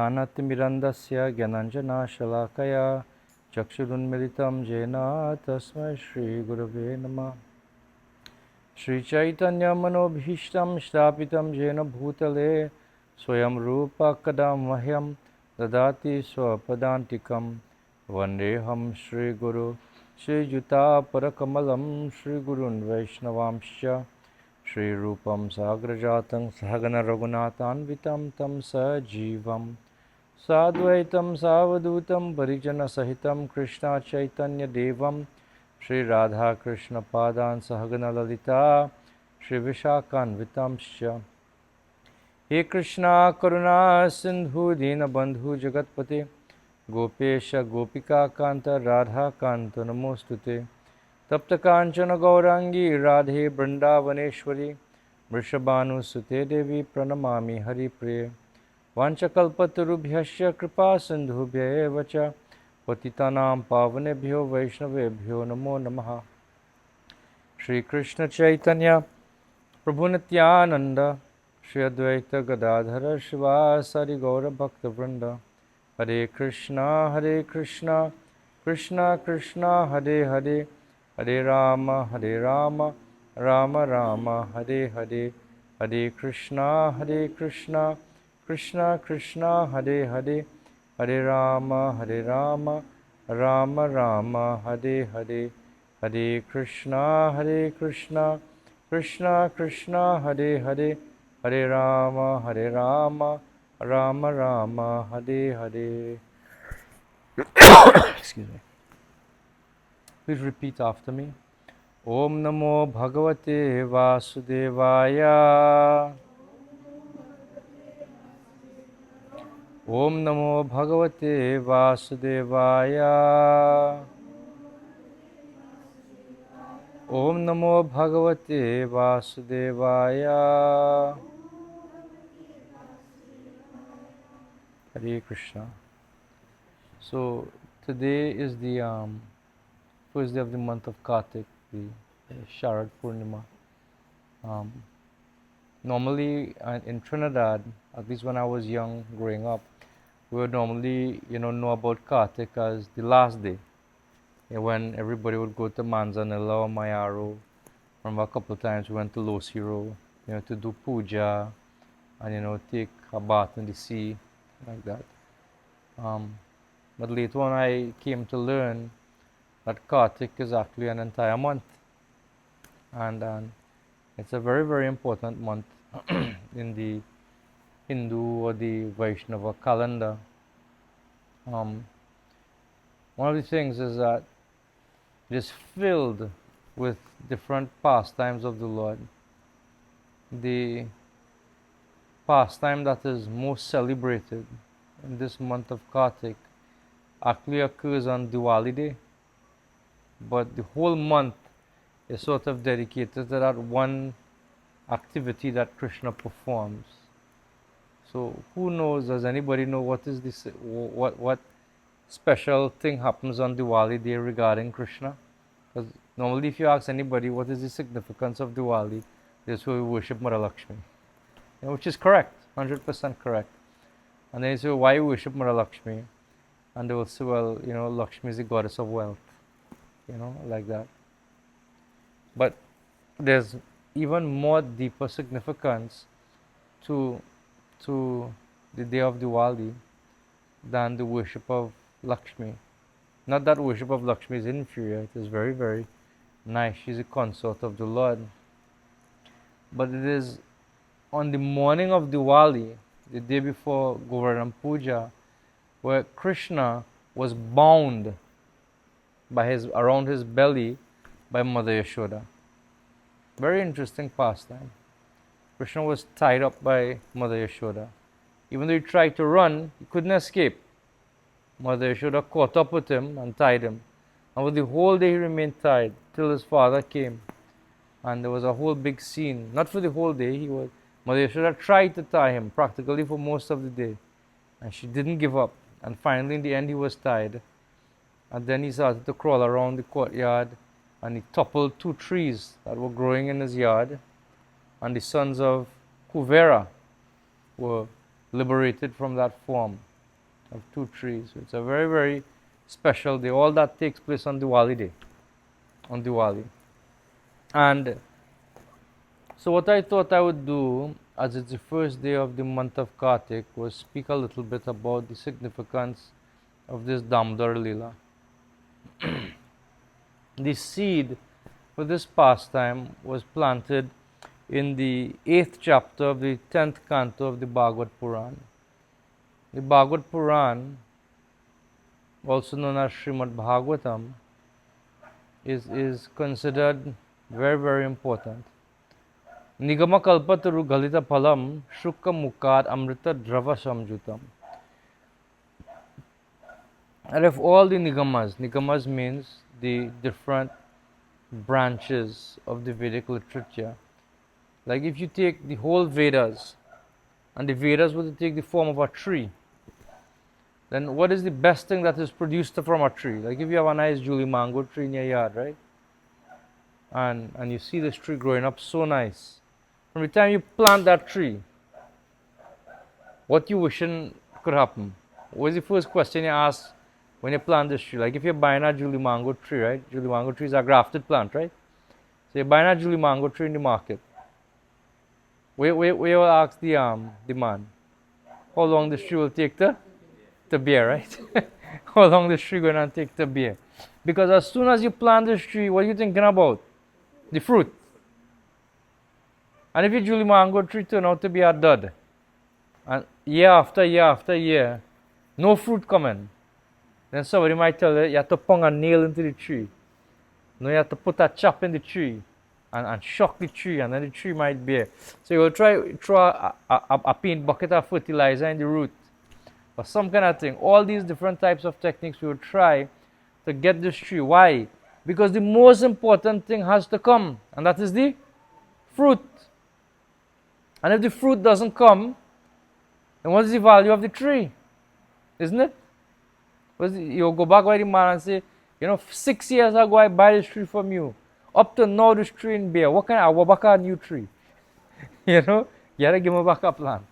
ज्ञानतिमिरन्दस्य ज्ञानाञ्जनशलाकया चक्षुरुन्मिलितं येन तस्मै श्रीगुरवे नमः। श्रीचैतन्यमनोभीष्टं स्थापितं येन भूतले स्वयं रूप कदा मह्यं ददाति स्वपदान्तिकं। वन्देऽहं श्रीगुरु श्रीयुतापरकमलं श्रीगुरुन् वैष्णवांश्च श्रीरूपं साग्रजातं सहगणरघुनाथान्वितं तं सजीवं साद्वैतं सावधूतं परिजनसहितं कृष्णचैतन्यदेवं श्रीराधाकृष्णपादान् सहगणललिता श्रीविशाखान्वितांश्च। हे कृष्णा करुणा सिन्धु दीनबन्धु जगत्पते गोपेश गोपिकान्त राधाकान्त नमोऽस्तुते। तप्तकाञ्चन गौराङ्गी राधे वृन्दावनेश्वरी वृषभानुसुते देवी प्रणमामि हरिप्रिये। वाञ्छकल्पतरुभ्यश्च कृपा सिन्धुभ्येव च पतितानां पावनेभ्यो वैष्णवेभ्यो नमो नमः। श्रीकृष्ण चैतन्य प्रभु नित्यानंद श्री अद्वैत गदाधर शिवासादि गौरभक्तवृंद। हरे कृष्णा कृष्णा कृष्णा हरे हरे, हरे राम राम राम हरे हरे। हरे कृष्णा कृष्णा कृष्णा हरे हरे, हरे राम राम राम हरे हरे। हरे कृष्णा कृष्णा कृष्णा हरे हरे, हरे Ram Ram Ram Hare Hare. Excuse me. Please repeat after me. Om Namo Bhagavate Vasudevaya. Om Namo Bhagavate Vasudevaya. Om Namo Bhagavate Vasudevaya. Hare Krishna. So today is the first day of the month of Kartik, the Sharad Purnima. Normally in Trinidad, at least when I was young, growing up, we would normally, know about Kartik as the last day, when everybody would go to Manzanilla or Mayaro. Remember a couple of times we went to Losiro, to do puja and take a bath in the sea, like that. But later on I came to learn that Kartik is actually an entire month, and it's a very, very important month in the Hindu or the Vaishnava calendar. One of the things is that it is filled with different pastimes of the Lord. The pastime that is most celebrated in this month of Kartik actually occurs on Diwali Day, but the whole month is sort of dedicated to that one activity that Krishna performs. So who knows, does anybody know what is this, what special thing happens on Diwali Day regarding Krishna? Because normally if you ask anybody what is the significance of Diwali, they say we worship Mother Lakshmi, which is correct, 100% correct. And then you say, why you worship Mother Lakshmi? And they will say, well, Lakshmi is the goddess of wealth, like that. But there's even more deeper significance to the day of Diwali than the worship of Lakshmi. Not that worship of Lakshmi is inferior, it is very, very nice. She's a consort of the Lord. But it is on the morning of Diwali, the day before Govardhan Puja, where Krishna was bound around his belly by Mother Yashoda. Very interesting pastime. Krishna was tied up by Mother Yashoda. Even though he tried to run, he couldn't escape. Mother Yashoda caught up with him and tied him. And for the whole day he remained tied till his father came. And there was a whole big scene. Not for the whole day. Mother Yashoda tried to tie him practically for most of the day. And she didn't give up. And finally in the end he was tied. And then he started to crawl around the courtyard. And he toppled 2 trees that were growing in his yard. And the sons of Kuvera were liberated from that form. of 2 trees. It's a very, very special day. All that takes place on Diwali day. On Diwali. And so what I thought I would do, as it's the first day of the month of Kartik, was speak a little bit about the significance of this Damodara Lila. The seed for this pastime was planted in the 8th chapter of the 10th canto of the Bhagavad Puran. The Bhagavad Puran, also known as Srimad Bhagavatam, is considered very, very important. Nigama kalpataru galita phalam shukka mukad amrita drava samjutam. And if all the nigamas means the different branches of the Vedic literature. Like if you take the whole Vedas, and the Vedas were to take the form of a tree, then what is the best thing that is produced from a tree? Like if you have a nice Julie mango tree in your yard, right? And you see this tree growing up so nice. From the time you plant that tree, what you wishing could happen? What is the first question you ask when you plant this tree? Like if you're buying a Julie mango tree, right? Julie mango tree is a grafted plant, right? So you're buying a Julie mango tree in the market. We will ask the man how long this tree will take to bear, right? How long this tree going to take to bear? Because as soon as you plant this tree, what are you thinking about? The fruit. And if your Julie mango tree turn out to be a dud, and year after year after year, no fruit coming, then somebody might tell you, you have to pong a nail into the tree. No, you have to put a chop in the tree and shock the tree, and then the tree might bear. So you will throw a paint bucket of fertilizer in the root, or some kind of thing. All these different types of techniques we will try to get this tree. Why? Because the most important thing has to come, and that is the fruit. And if the fruit doesn't come, then what is the value of the tree? Isn't it? You go back by the man and say, 6 years ago I buy this tree from you. Up to now this tree in bear. What kind of wabaka new tree? You gotta give me back a plant.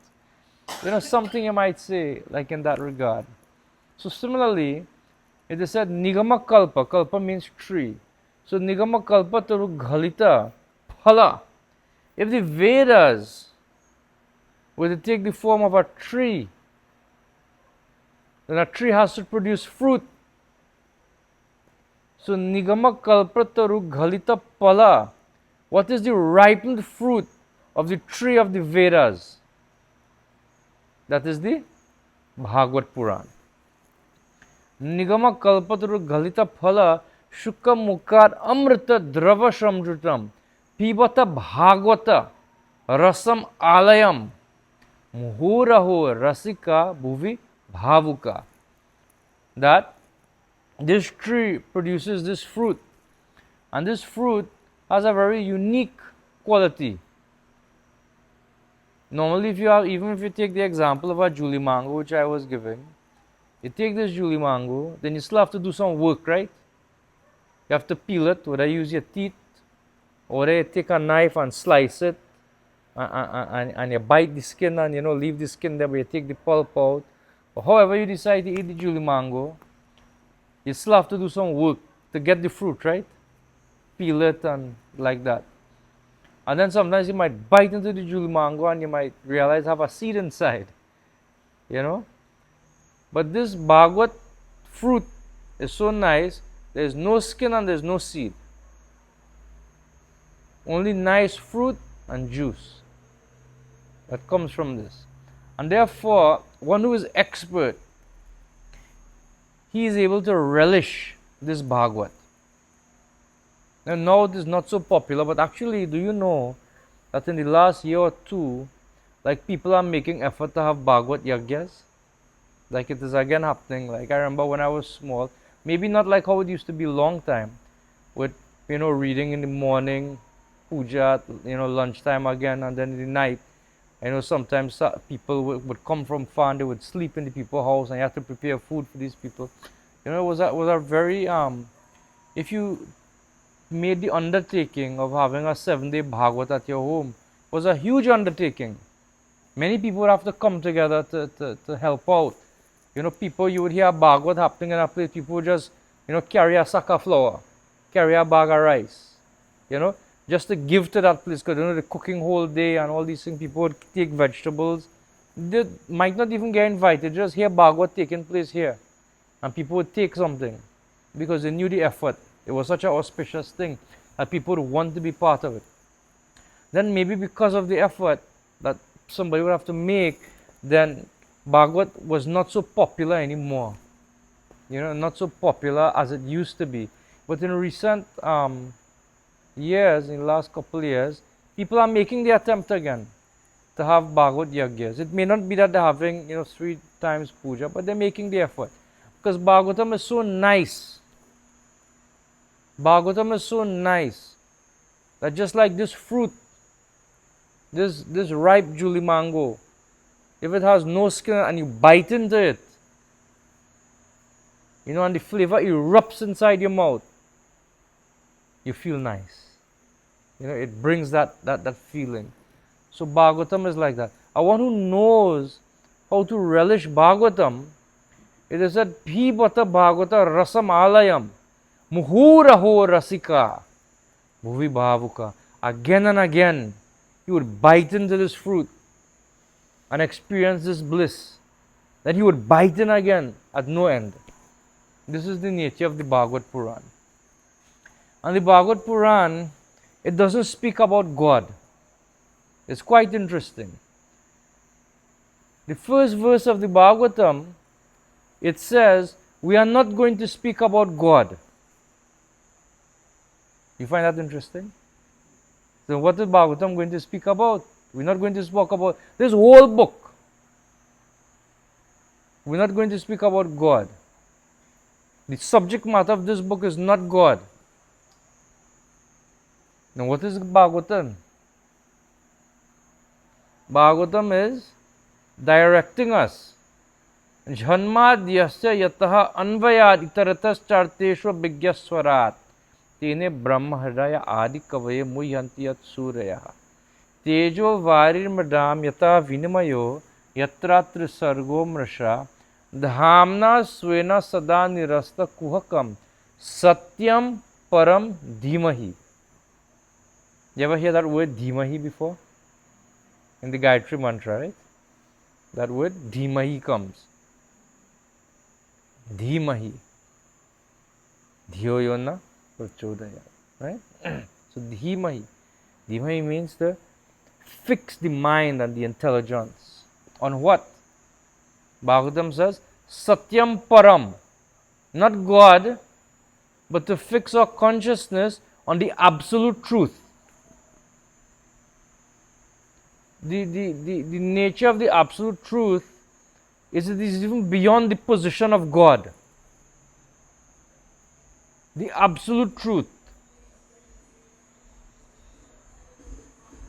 Something you might say like in that regard. So similarly, it is said Nigama Kalpa. Kalpa means tree. So Nigama Kalpa taru ghalita phala. If the Vedas were to take the form of a tree, then a tree has to produce fruit. So Nigama Kalpataru Ghalita Pala. What is the ripened fruit of the tree of the Vedas? That is the Bhagavad Puran. Nigama Kalpataru Ghalita Phala Shukka Mukad Amrita Drava Shamjutam Pibata Bhagavata Rasam Alayam Muhuraho Rasika Bhuvi Bhavuka. That this tree produces this fruit, and this fruit has a very unique quality. Normally, even if you take the example of a Julie mango, which I was giving, you take this Julie mango, then you still have to do some work, right? You have to peel it, whether you use your teeth, or whether you take a knife and slice it, and you bite the skin and leave the skin there, but you take the pulp out. Or however you decide to eat the Julie mango, you still have to do some work to get the fruit, right? Peel it and like that. And then sometimes you might bite into the Julie mango and you might realize have a seed inside. But this Bhagavad fruit is so nice, there's no skin and there's no seed. Only nice fruit and juice that comes from this. And therefore, one who is expert, he is able to relish this Bhagavad. Now it is not so popular, but actually, do you know that in the last year or two, like people are making effort to have Bhagavad Yagyas? Like it is again happening. Like I remember when I was small, maybe not like how it used to be a long time, with reading in the morning, puja, lunchtime again, and then in the night. Sometimes people would come from far and they would sleep in the people's house, and you have to prepare food for these people. It was a very if you made the undertaking of having a 7-day Bhagavad at your home, it was a huge undertaking. Many people would have to come together to help out. People, you would hear a Bhagavad happening in a place, people would just, carry a sack of flour, carry a bag of rice, just to give to that place, because, the cooking whole day and all these things, people would take vegetables. They might not even get invited, just hear Bhagavad taking place here. And people would take something because they knew the effort. It was such an auspicious thing that people would want to be part of it. Then maybe because of the effort that somebody would have to make, then Bhagavad was not so popular anymore. Not so popular as it used to be. But in recent years, in the last couple of years, people are making the attempt again to have Bhagavad Yagyas. It may not be that they're having, 3 times puja, but they're making the effort. Because Bhagavatam is so nice. Bhagavatam is so nice that just like this fruit, this ripe Julie mango, if it has no skin and you bite into it, and the flavor erupts inside your mouth, you feel nice. It brings that feeling. So Bhagavatam is like that. A one who knows how to relish Bhagavatam, it is said, Bhibata Bhagavata Rasam Alayam Muhuraho Rasika Bhuvi Bhavuka. Again and again, he would bite into this fruit and experience this bliss. Then he would bite in again at no end. This is the nature of the Bhagavad Puran. And the Bhagavad Puran, it doesn't speak about God. It's quite interesting. The first verse of the Bhagavatam, it says, we are not going to speak about God. You find that interesting? So what is Bhagavatam going to speak about? We're not going to speak about this whole book. We're not going to speak about God. The subject matter of this book is not God. Now what is Bhagavatam? Bhagavatam is directing us. Jhanmadyasya yataha anvayad itaratas charteshva vigyaswarat tene brahma hridaya adi kavaye muyyanti yat suraya tejo varir madam yata vinimayo yatratra sargo mrasha dhamna swena sada nirasta kuhakam satyam param dhimahi. You ever hear that word dhimahi before? In the Gayatri mantra, right? That word dhimahi comes. Dhimahi. Dhiyo yona prachodaya. Right? So dhimahi. Dhimahi means to fix the mind and the intelligence. On what? Bhagavatam says, Satyam Param. Not God, but to fix our consciousness on the absolute truth. The nature of the absolute truth is it is even beyond the position of God. The absolute truth.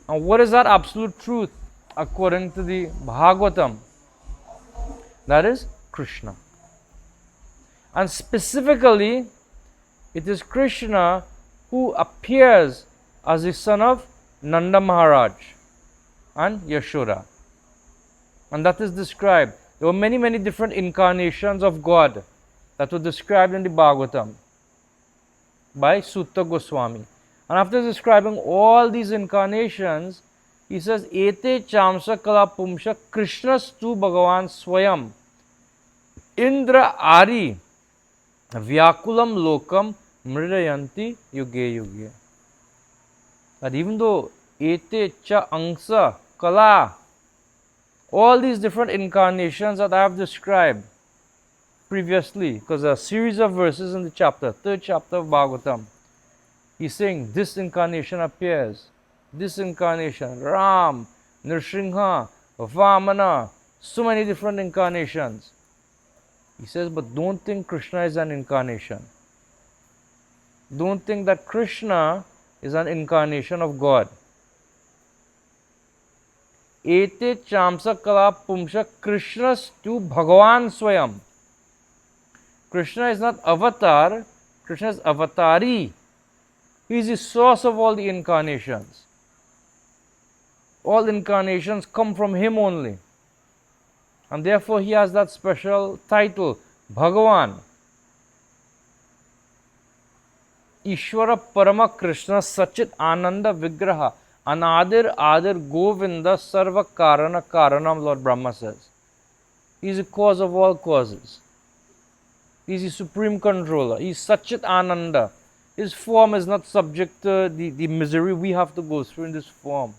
And what is that absolute truth according to the Bhagavatam? That is Krishna. And specifically, it is Krishna who appears as the son of Nanda Maharaj and Yashoda. And that is described. There were many, many different incarnations of God that were described in the Bhagavatam by Sutta Goswami. And after describing all these incarnations, he says, Ete chamsa kala pumsha Krishnastu Bhagavan Swayam Indra Ari Vyakulam Lokam Mridayanti Yuge Yuge. That even though Ete cha angsa kala, all these different incarnations that I have described previously, because there are a series of verses in the chapter, 3rd chapter of Bhagavatam, he's saying this incarnation appears, this incarnation, Ram, Nrsimha, Vamana, so many different incarnations. He says, but don't think Krishna is an incarnation. Don't think that Krishna is an incarnation of God. Ete chamsa kala pumsha Krishnastu Bhagavan Swayam. Krishna is not avatar, Krishna is avatari. He is the source of all the incarnations. All incarnations come from him only. And therefore he has that special title, Bhagavan. Ishvara Parama Krishna Sachit Ananda Vigraha Anadir Adir Govinda Sarva Karana Karanam, Lord Brahma says. He is the cause of all causes. He is the supreme controller. He is Sachit Ananda. His form is not subject to the misery we have to go through in this form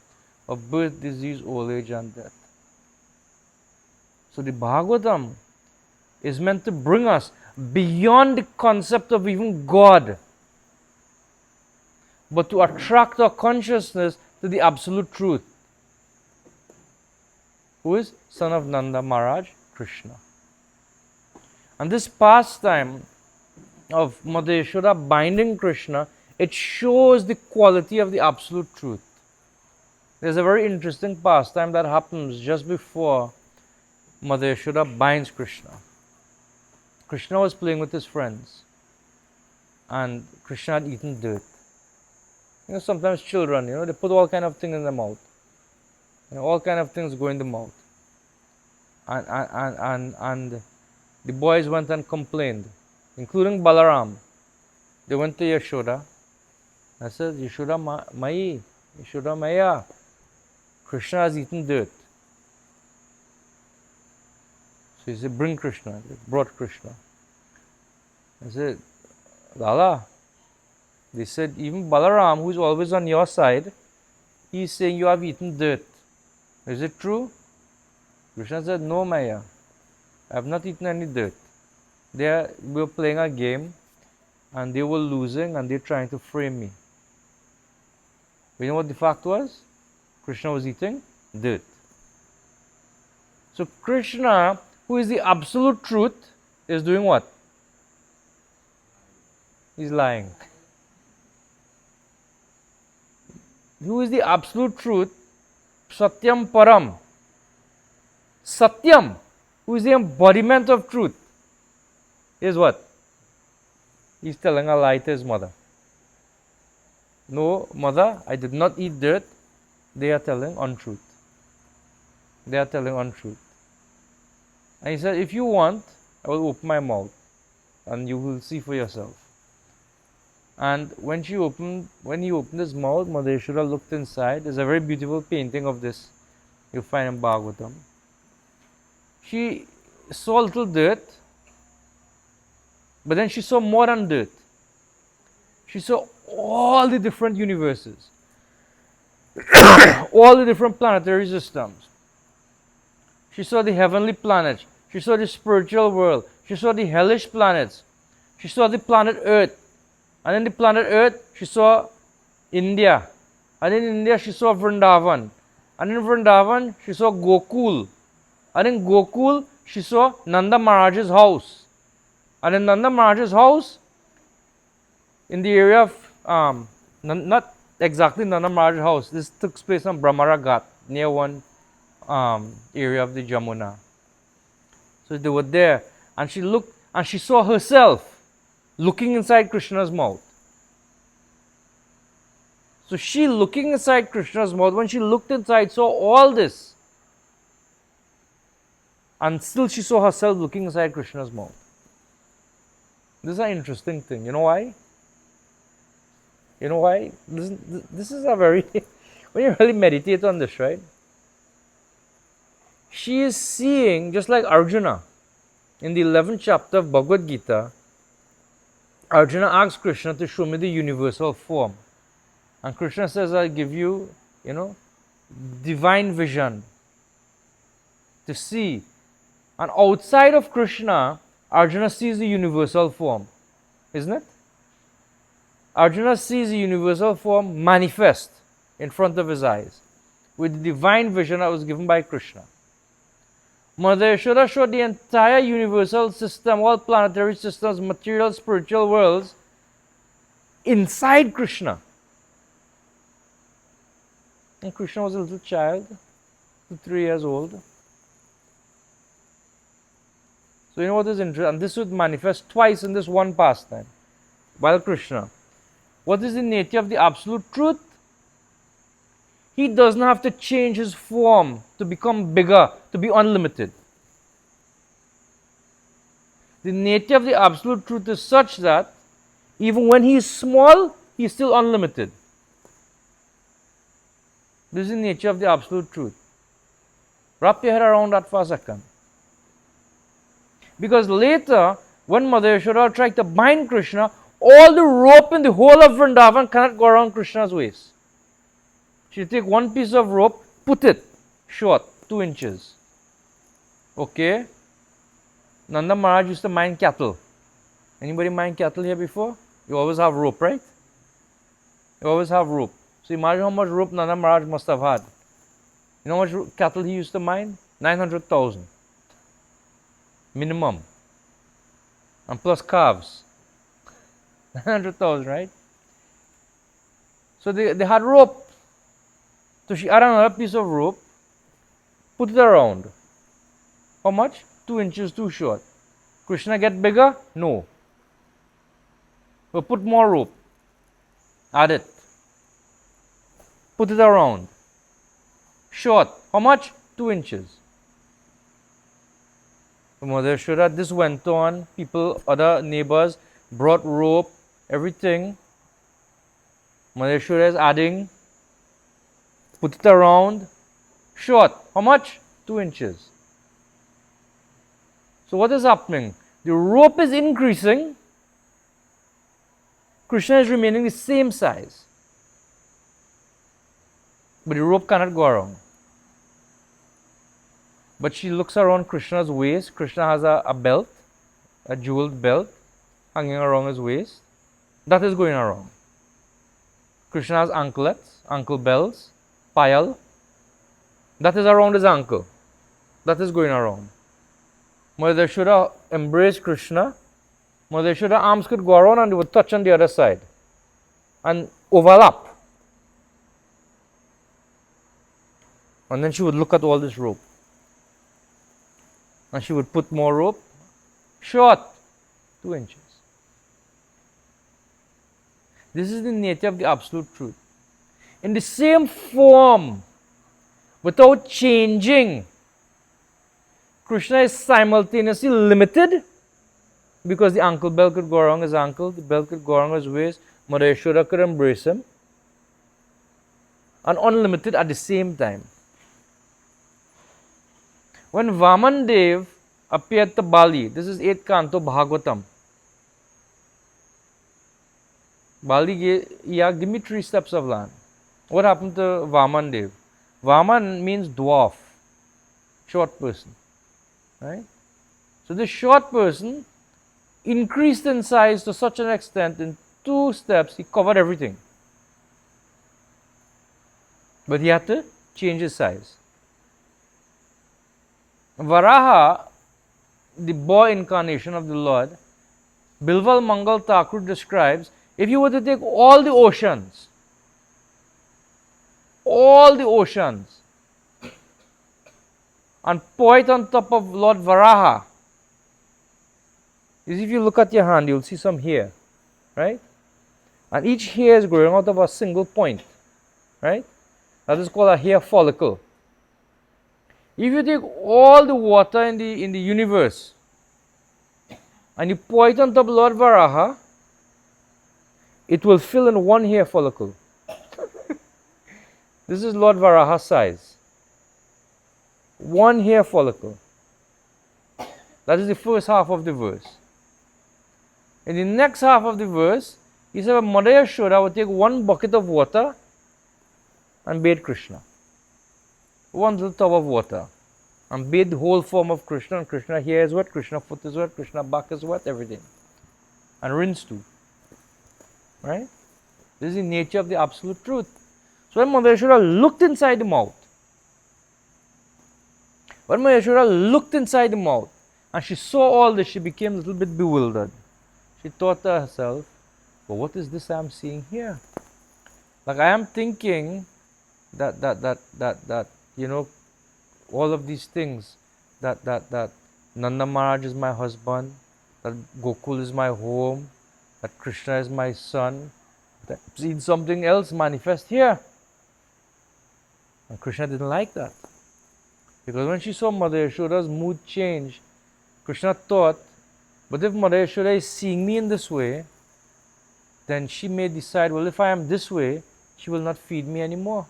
of birth, disease, old age and death. So the Bhagavatam is meant to bring us beyond the concept of even God, but to attract our consciousness to the absolute truth. Who is son of Nanda Maharaj? Krishna. And this pastime of Mother Yashoda binding Krishna, it shows the quality of the absolute truth. There's a very interesting pastime that happens just before Mother Yashoda binds Krishna. Krishna was playing with his friends, and Krishna had eaten dirt. Sometimes children, they put all kind of things in their mouth. All kind of things go in the mouth. And the boys went and complained, including Balaram. They went to Yashoda and said, Yashoda Mai, Yashoda Maya, Krishna has eaten dirt. So he said, bring Krishna. They brought Krishna. I said, Lala, they said, even Balaram, who is always on your side, he is saying you have eaten dirt. Is it true? Krishna said, no, Maya, I have not eaten any dirt. We were playing a game, and they were losing, and they were trying to frame me. But you know what the fact was? Krishna was eating dirt. So Krishna, who is the absolute truth, is doing what? He's lying. Who is the absolute truth? Satyam Param. Satyam, who is the embodiment of truth, is what? He's telling a lie to his mother. No, mother, I did not eat dirt. They are telling untruth. They are telling untruth. And he said, if you want, I will open my mouth and you will see for yourself. And when he opened his mouth, Mother Yashoda looked inside. There's a very beautiful painting of this you'll find in Bhagavatam. She saw a little dirt, but then she saw more than dirt. She saw all the different universes, all the different planetary systems. She saw the heavenly planets. She saw the spiritual world. She saw the hellish planets. She saw the planet Earth. And in the planet Earth, she saw India. And in India, she saw Vrindavan. And in Vrindavan, she saw Gokul. And in Gokul, she saw Nanda Maharaj's house. And in Nanda Maharaj's house, in the area of, not exactly Nanda Maharaj's house, this took place on Brahmara Ghat, near one area of the Jamuna. So they were there. And she looked, and she saw herself looking inside Krishna's mouth. So she looking inside Krishna's mouth, when she looked inside, saw all this. And still she saw herself looking inside Krishna's mouth. This is an interesting thing. You know why? You know why? This is a very, when you really meditate on this, right? She is seeing, just like Arjuna, in the 11th chapter of Bhagavad Gita, Arjuna asks Krishna to show me the universal form. And Krishna says, I'll give you, divine vision to see. And outside of Krishna, Arjuna sees the universal form. Isn't it? Arjuna sees the universal form manifest in front of his eyes with the divine vision that was given by Krishna. Mother Yashoda showed the entire universal system, all planetary systems, material, spiritual worlds, inside Krishna. And Krishna was a little child, 3 years old. So you know what is interesting? And this would manifest twice in this one pastime. While Krishna, what is the nature of the absolute truth? He doesn't have to change his form to become bigger, to be unlimited. The nature of the absolute truth is such that even when he is small, he is still unlimited. This is the nature of the absolute truth. Wrap your head around that for a second. Because later, when Mother Yashoda tried to bind Krishna, all the rope in the whole of Vrindavan cannot go around Krishna's waist. She take one piece of rope, put it short, 2 inches. Okay? Nanda Maharaj used to mind cattle. Anybody mind cattle here before? You always have rope, right? You always have rope. So imagine how much rope Nanda Maharaj must have had. You know how much cattle he used to mind? 900,000. Minimum. And plus calves. 900,000, right? So they had rope. So she added another piece of rope, put it around. How much? 2 inches too short. Krishna get bigger? No. But put more rope. Add it. Put it around. Short. How much? 2 inches. Mother Yashoda, this went on. People, other neighbors brought rope, everything. Mother Yashoda is adding. Put it around. Short. How much? 2 inches. So what is happening? The rope is increasing. Krishna is remaining the same size. But the rope cannot go around. But she looks around Krishna's waist. Krishna has a belt, a jeweled belt, hanging around his waist. That is going around. Krishna has anklets, ankle bells, payal. That is around his ankle. That is going around. Mother Yashoda embraced Krishna. Mother Yashoda's arms could go around and they would touch on the other side and overlap. And then she would look at all this rope. And she would put more rope. Short. 2 inches. This is the nature of the absolute truth. In the same form, without changing, Krishna is simultaneously limited because the ankle belt could go around his ankle, the belt could go around his waist, Mother Yashoda could embrace him, and unlimited at the same time. When Vaman Dev appeared to Bali, this is 8th canto Bhagavatam. Bali asked, give me 3 steps of land. What happened to Vaman Dev? Vaman means dwarf, short person. Right? So this short person increased in size to such an extent, in 2 steps he covered everything. But he had to change his size. Varaha, the boy incarnation of the Lord, Bilwal Mangal Thakur describes, if you were to take all the oceans, and pour it on top of Lord Varaha, if you look at your hand, you'll see some hair, right? And each hair is growing out of a single point, right? That is called a hair follicle. If you take all the water in the universe and you pour it on top of Lord Varaha, it will fill in one hair follicle. This is Lord Varaha's size. One hair follicle. That is the first half of the verse. In the next half of the verse, he said, Mother Yashoda would take one bucket of water and bathe Krishna. One little tub of water. And bathe the whole form of Krishna. And Krishna hair is wet, Krishna foot is wet, Krishna back is wet, everything. And rinse too. Right? This is the nature of the absolute truth. So when Mother Yashoda looked inside the mouth, and she saw all this, she became a little bit bewildered. She thought to herself, well, what is this I'm seeing here? Like I am thinking that you know, all of these things, that Nanda Maharaj is my husband, that Gokul is my home, that Krishna is my son, that I've seen something else manifest here. And Krishna didn't like that. Because when she saw Mother Yashoda's mood change, Krishna thought But if Mother Yashoda is seeing me in this way, then she may decide, well, if I am this way, she will not feed me anymore.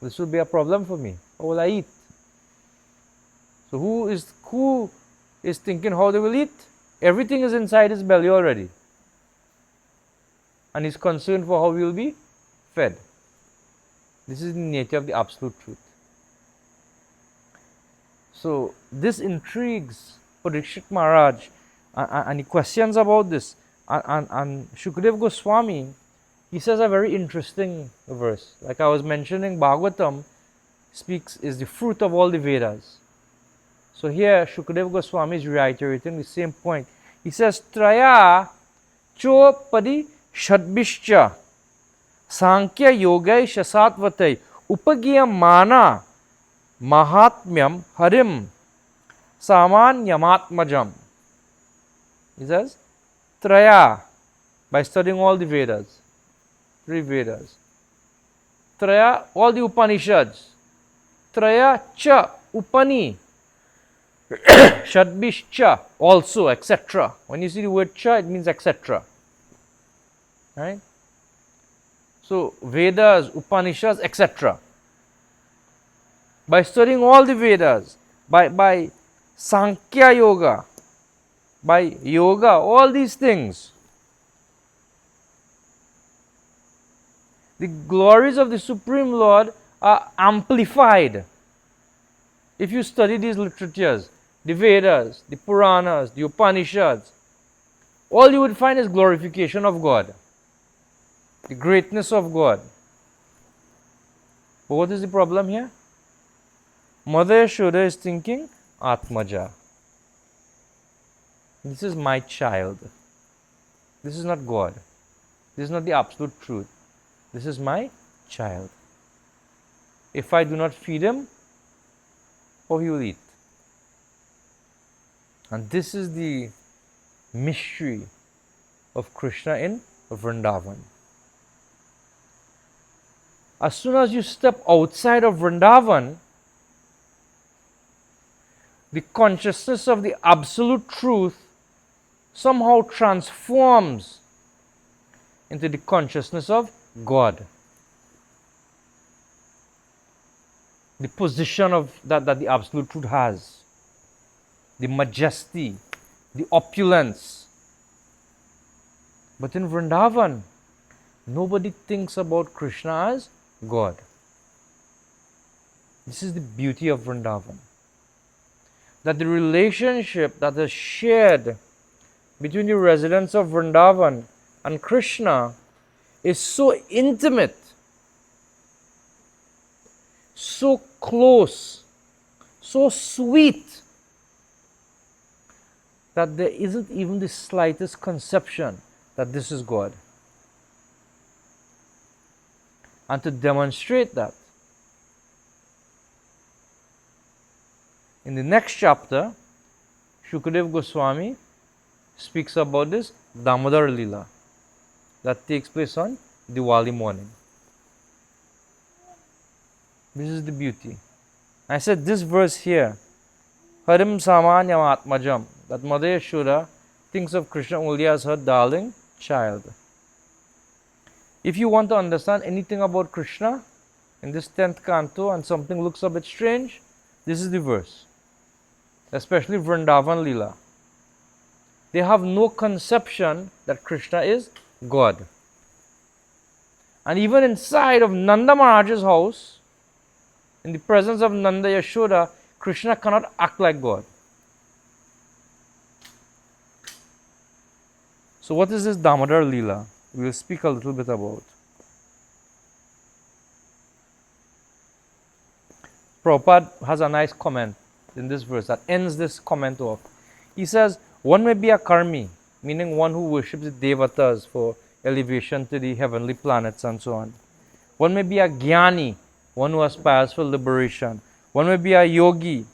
This will be a problem for me. How will I eat? So who is thinking how they will eat? Everything is inside his belly already. And he's concerned for how he will be fed. This is the nature of the absolute truth. So this intrigues Parikshit Maharaj, and he questions about this. And Shukadeva Goswami, he says a very interesting verse. Like I was mentioning, Bhagavatam is the fruit of all the Vedas. So here Shukadeva Goswami is reiterating the same point. He says, Traya cho padi shadbishcha sankhya yogai shasatvatai upagiya mana mahatmyam harim samanyamatmajam. He says, Traya, by studying all the Vedas, 3 Vedas. Traya, all the Upanishads. Traya cha upani. Shadbishcha, also, etc. When you see the word cha, it means etc. Right? So, Vedas, Upanishads, etc. By studying all the Vedas, by Sankhya Yoga, by yoga, all these things, the glories of the Supreme Lord are amplified. If you study these literatures, the Vedas, the Puranas, the Upanishads, all you would find is glorification of God, the greatness of God. But what is the problem here? Mother Yashoda is thinking, Atmaja. This is my child. This is not God. This is not the absolute truth. This is my child. If I do not feed him, how he will eat? And this is the mystery of Krishna in Vrindavan. As soon as you step outside of Vrindavan, the consciousness of the absolute truth somehow transforms into the consciousness of God. The position of that the absolute truth has, the majesty, the opulence. But in Vrindavan, nobody thinks about Krishna as God. This is the beauty of Vrindavan. That the relationship that is shared between the residents of Vrindavan and Krishna is so intimate, so close, so sweet, that there isn't even the slightest conception that this is God. And to demonstrate that, in the next chapter, Shukadeva Goswami speaks about this Damodara Lila that takes place on Diwali morning. This is the beauty. I said this verse here, Harim Samanyam Atmajam, that Mother Yashoda thinks of Krishna only as her darling child. If you want to understand anything about Krishna in this 10th canto and something looks a bit strange, this is the verse. Especially Vrindavan Lila. They have no conception that Krishna is God. And even inside of Nanda Maharaj's house, in the presence of Nanda Yashoda, Krishna cannot act like God. So what is this Damodara Lila? We will speak a little bit about. Prabhupada has a nice comment in this verse that ends this comment off. He says, one may be a karmi, meaning one who worships the devatas for elevation to the heavenly planets and so on. One may be a jnani, one who aspires for liberation. One may be a yogi,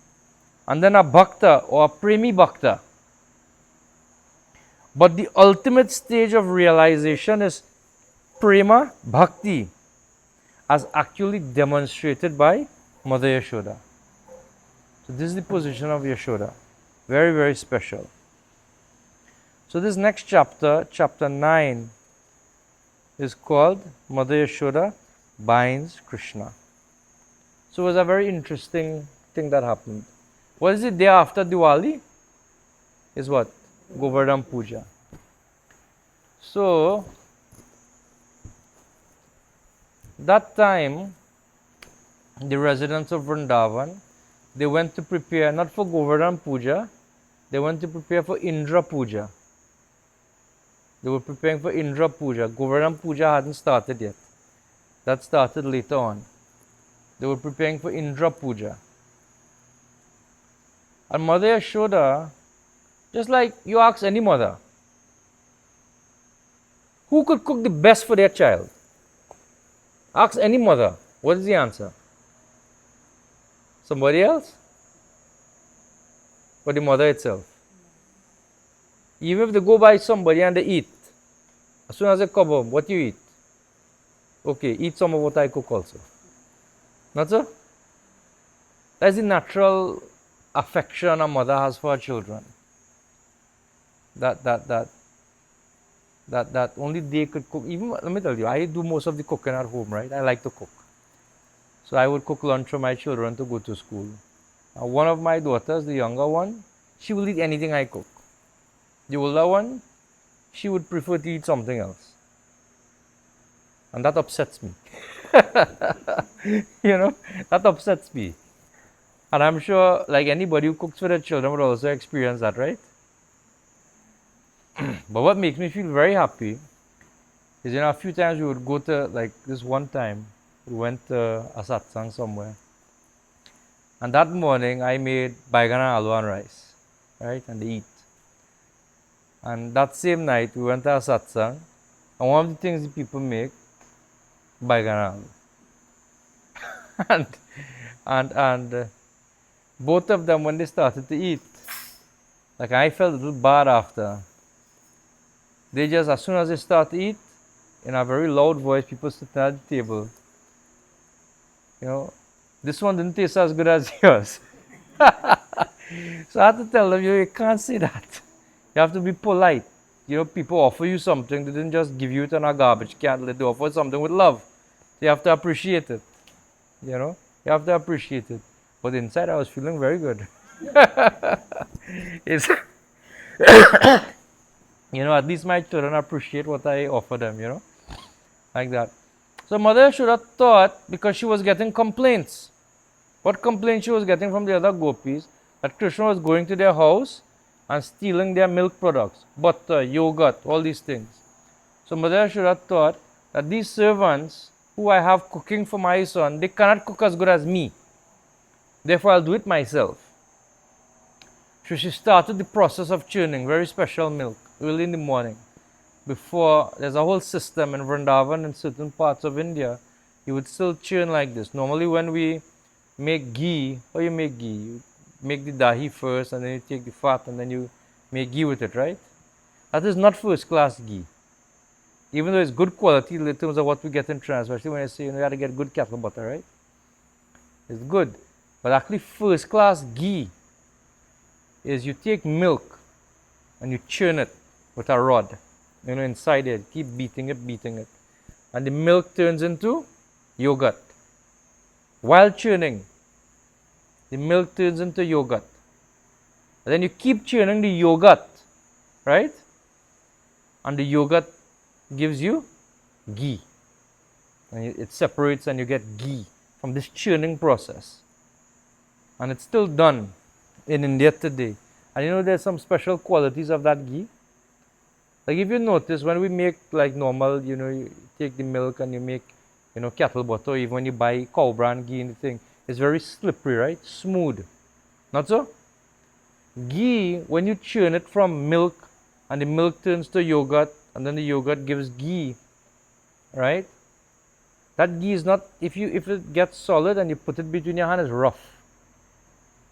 and then a bhakta or a premi bhakta. But the ultimate stage of realization is prema bhakti, as actually demonstrated by Mother Yashoda. So this is the position of Yashoda. Very, very special. So this next chapter, chapter 9, is called Mother Yashoda binds Krishna. So it was a very interesting thing that happened. What is the day after Diwali? Is what? Govardhan Puja. So that time, the residents of Vrindavan, they went to prepare not for Govardhan Puja, they went to prepare for Indra Puja. They were preparing for Indra Puja. Govardhan Puja hadn't started yet. That started later on. They were preparing for Indra Puja. And Mother Yashoda, just like you ask any mother, who could cook the best for their child? Ask any mother. What is the answer? Somebody else? Or the mother itself? Even if they go by somebody and they eat, as soon as they come home, what do you eat? Okay, eat some of what I cook also. Not so? That's the natural affection a mother has for her children. That only they could cook. Even, let me tell you, I do most of the cooking at home, right? I like to cook. So I would cook lunch for my children to go to school. One of my daughters, the younger one, she will eat anything I cook. The older one, she would prefer to eat something else. And that upsets me. You know, that upsets me. And I'm sure, like anybody who cooks for their children would also experience that, right? But what makes me feel very happy is, you know, a few times we would go to, like this one time, we went to a satsang somewhere. And that morning I made baigana, aloo and rice, right? And they eat. And that same night we went to a satsang, and one of the things the people make, baigana aloo. and both of them, when they started to eat, like I felt a little bad after. They just, as soon as they start to eat, in a very loud voice, people sitting at the table, you know, this one didn't taste as good as yours. So I had to tell them, you can't say that. You have to be polite. You know, people offer you something, they didn't just give you it in a garbage can, they offer something with love. So you have to appreciate it. You know, you have to appreciate it. But inside I was feeling very good. It's you know, at least my children appreciate what I offer them, you know, like that. So Mother should have thought, because she was getting complaints. What complaints she was getting from the other gopis? That Krishna was going to their house and stealing their milk products, butter, yogurt, all these things. So Mother should have thought that these servants who I have cooking for my son, they cannot cook as good as me. Therefore, I'll do it myself. So she started the process of churning very special milk early in the morning. Before, there's a whole system in Vrindavan and certain parts of India, you would still churn like this. Normally when we make ghee, how you make ghee? You make the dahi first and then you take the fat and then you make ghee with it, right? That is not first class ghee. Even though it's good quality in terms of what we get in trans, especially when I say, you know, you got to get good cattle butter, right? It's good. But actually first class ghee is you take milk and you churn it with a rod, you know, inside it. Keep beating it. And the milk turns into yogurt. While churning, the milk turns into yogurt. And then you keep churning the yogurt, right? And the yogurt gives you ghee. And it separates and you get ghee from this churning process. And it's still done in India today. And you know, there's some special qualities of that ghee. Like if you notice, when we make like normal, you know, you take the milk and you make, you know, cattle butter, even when you buy cow brand ghee and the thing, it's very slippery, right? Smooth. Not so? Ghee, when you churn it from milk and the milk turns to yogurt and then the yogurt gives ghee, right? That ghee is not, if it gets solid and you put it between your hands, it's rough.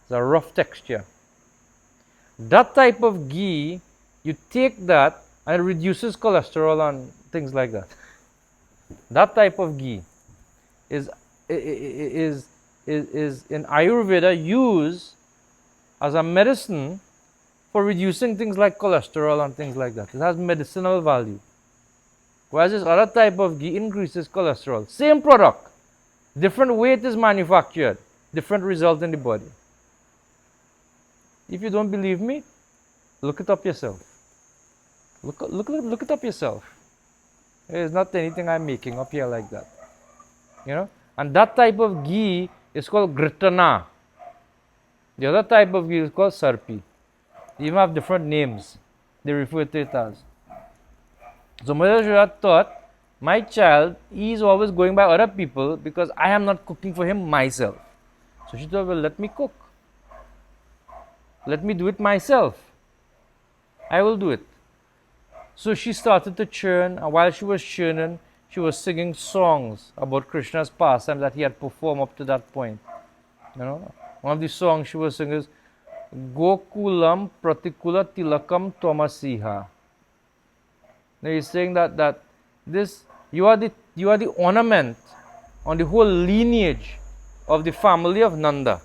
It's a rough texture. That type of ghee, you take that and it reduces cholesterol and things like that. That type of ghee is in Ayurveda used as a medicine for reducing things like cholesterol and things like that. It has medicinal value. Whereas this other type of ghee increases cholesterol. Same product, different way it is manufactured, different result in the body. If you don't believe me, look it up yourself. Look it up yourself. It's not anything I'm making up here like that. You know? And that type of ghee is called Krsna. The other type of ghee is called Sarpi. They even have different names. They refer to it as. So Mother Shura thought, my child, he is always going by other people because I am not cooking for him myself. So she thought, well, let me cook. Let me do it myself. I will do it. So she started to churn, and while she was churning, she was singing songs about Krishna's pastime that he had performed up to that point. You know, one of the songs she was singing is Gokulam Pratikula Tilakam Tomasiha. Now he's saying that this you are the ornament on the whole lineage of the family of Nanda.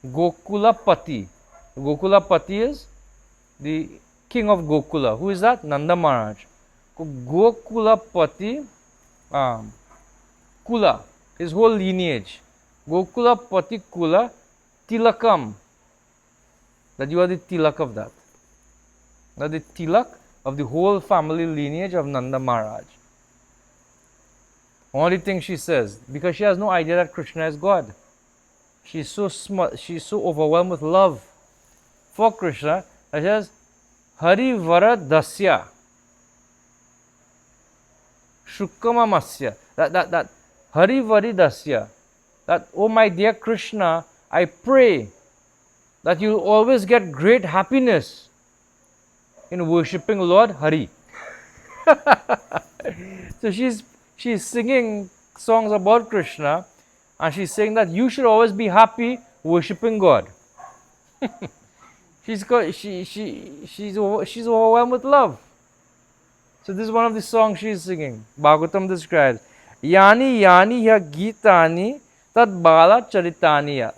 Gokula Pati. Gokula Pati is the king of Gokula. Who is that? Nanda Maharaj. Gokula Pati Kula, his whole lineage. Gokula Pati Kula Tilakam. That you are the tilak of that. That the tilak of the whole family lineage of Nanda Maharaj. Only thing she says, because she has no idea that Krishna is God. She's so smart, she's so overwhelmed with love for Krishna that she says, Hari Vara Dasya Shukama Masya. That Hari Vari Dasya. That, oh my dear Krishna, I pray that you will always get great happiness in worshipping Lord Hari. So she's singing songs about Krishna, and she's saying that you should always be happy worshipping God. she's overwhelmed with love. So this is one of the songs she's singing. Bhagavatam describes Yani Yani ya Gitani Tad Bala Charitaniya.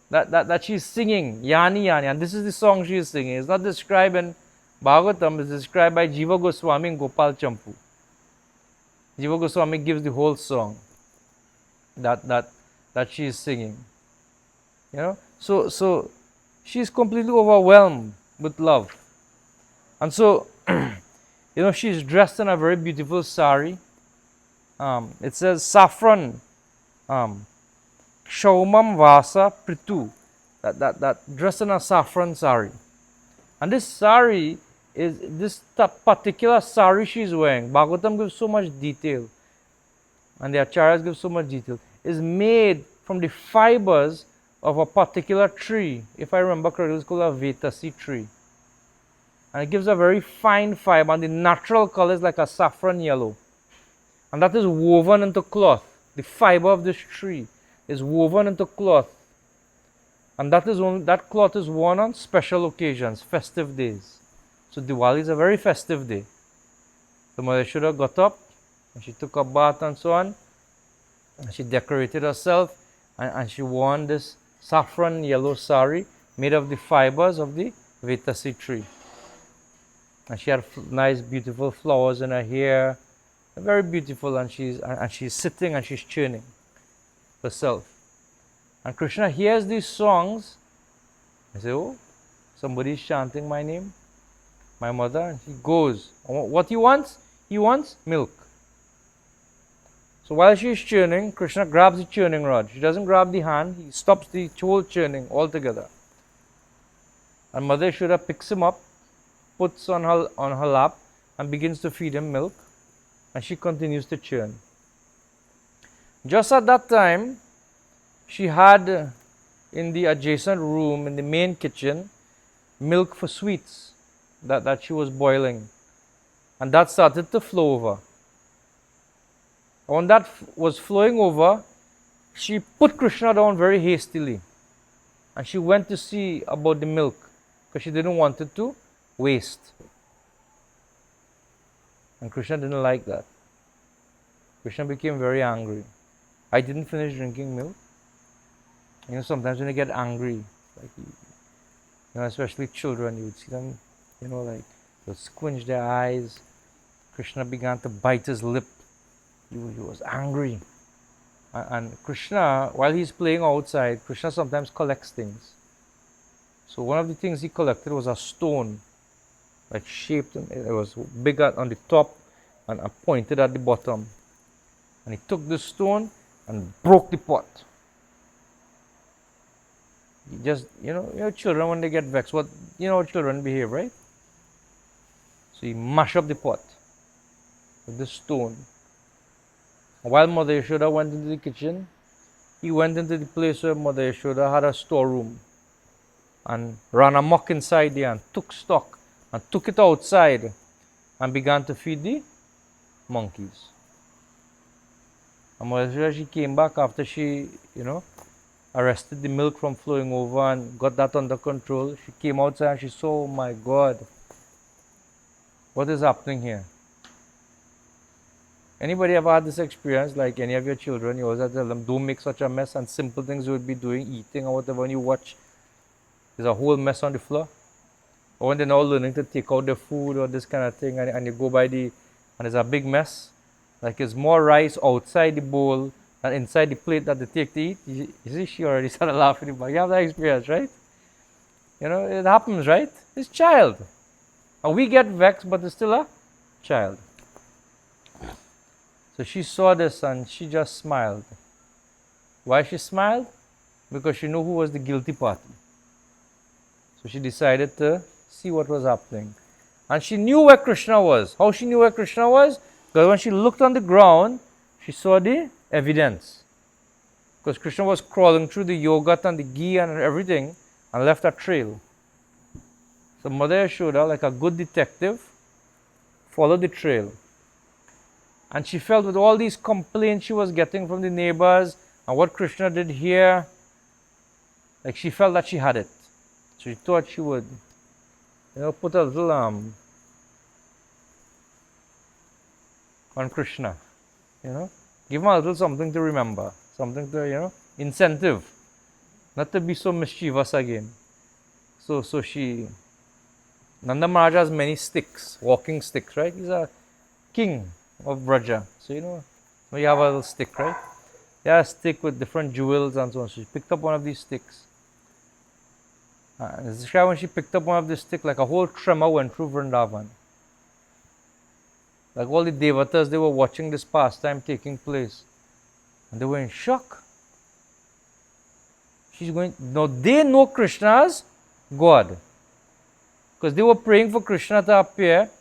That she's singing Yani Yani, and this is the song she is singing. It's not described in Bhagavatam, is described by Jiva Goswami and Gopal Champu. Jiva Goswami gives the whole song that she is singing. You know, so she is completely overwhelmed with love, and so you know, she is dressed in a very beautiful sari. It says saffron, Shaumam Vasa Pritu. That dressed in a saffron sari, and this sari is this particular sari she's wearing. Bhagavatam gives so much detail, and the acharyas give so much detail. Is made from the fibers of a particular tree. If I remember correctly, it's called a Vetasi tree, and it gives a very fine fiber, and the natural color is like a saffron yellow, and that is woven into cloth. The fiber of this tree is woven into cloth, and that cloth is worn on special occasions, festive days. So Diwali is a very festive day. So Mother Yashoda got up and she took a bath and so on, and she decorated herself, and she wore this saffron yellow sari made of the fibers of the Vetasi tree. And she had nice beautiful flowers in her hair, very beautiful, and she's sitting and she's churning herself. And Krishna hears these songs and says, oh, somebody's chanting my name, my mother. And he goes. What he wants? He wants milk. So while she's churning, Krishna grabs the churning rod. She doesn't grab the hand, he stops the whole churning altogether. And Mother Yashoda picks him up, puts on her lap, and begins to feed him milk. And she continues to churn. Just at that time, she had in the adjacent room, in the main kitchen, milk for sweets that she was boiling. And that started to flow over. When that was flowing over, she put Krishna down very hastily. And she went to see about the milk, because she didn't want it to waste. And Krishna didn't like that. Krishna became very angry. I didn't finish drinking milk. You know, sometimes when you get angry, like especially children, you would see them, like they'll squinch their eyes. Krishna began to bite his lip. He was angry. And Krishna, while he's playing outside, Krishna sometimes collects things. So one of the things he collected was a stone, like shaped, it was bigger on the top and pointed at the bottom. And he took the stone and broke the pot. He just, children when they get vexed, how children behave, right? So he mashed up the pot with the stone. While Mother Yashoda went into the kitchen, he went into the place where Mother Yashoda had a storeroom and ran amok inside there and took stock and took it outside and began to feed the monkeys. And Mother Yashoda, she came back after she, arrested the milk from flowing over and got that under control. She came outside and she saw, oh my God, what is happening here? Anybody ever had this experience, like any of your children, you always have to tell them, don't make such a mess, and simple things you would be doing, eating or whatever, when you watch, there's a whole mess on the floor? Or when they're now learning to take out their food or this kind of thing, and you go by and there's a big mess, like there's more rice outside the bowl than inside the plate that they take to eat. You see, she already started laughing about it. You have that experience, right? It happens, right? It's child. And we get vexed, but it's still a child. So she saw this and she just smiled. Why she smiled? Because she knew who was the guilty party. So she decided to see what was happening. And she knew where Krishna was. How she knew where Krishna was? Because when she looked on the ground, she saw the evidence. Because Krishna was crawling through the yogurt and the ghee and everything and left a trail. So Mother Yashoda, like a good detective, followed the trail. And she felt with all these complaints she was getting from the neighbors and what Krishna did here, like she felt that she had it. So she thought she would, put a little on Krishna, give him a little something to remember, something to, incentive, not to be so mischievous again. So Nanda Maharaj has many sticks, walking sticks, right? He's a king of Braja. So, you have a little stick, right? Yeah, a stick with different jewels and so on. So she picked up one of these sticks. When she picked up one of these sticks, like a whole tremor went through Vrindavan. Like all the devatas, they were watching this pastime taking place. And they were in shock. Now they know Krishna as God. Because they were praying for Krishna to appear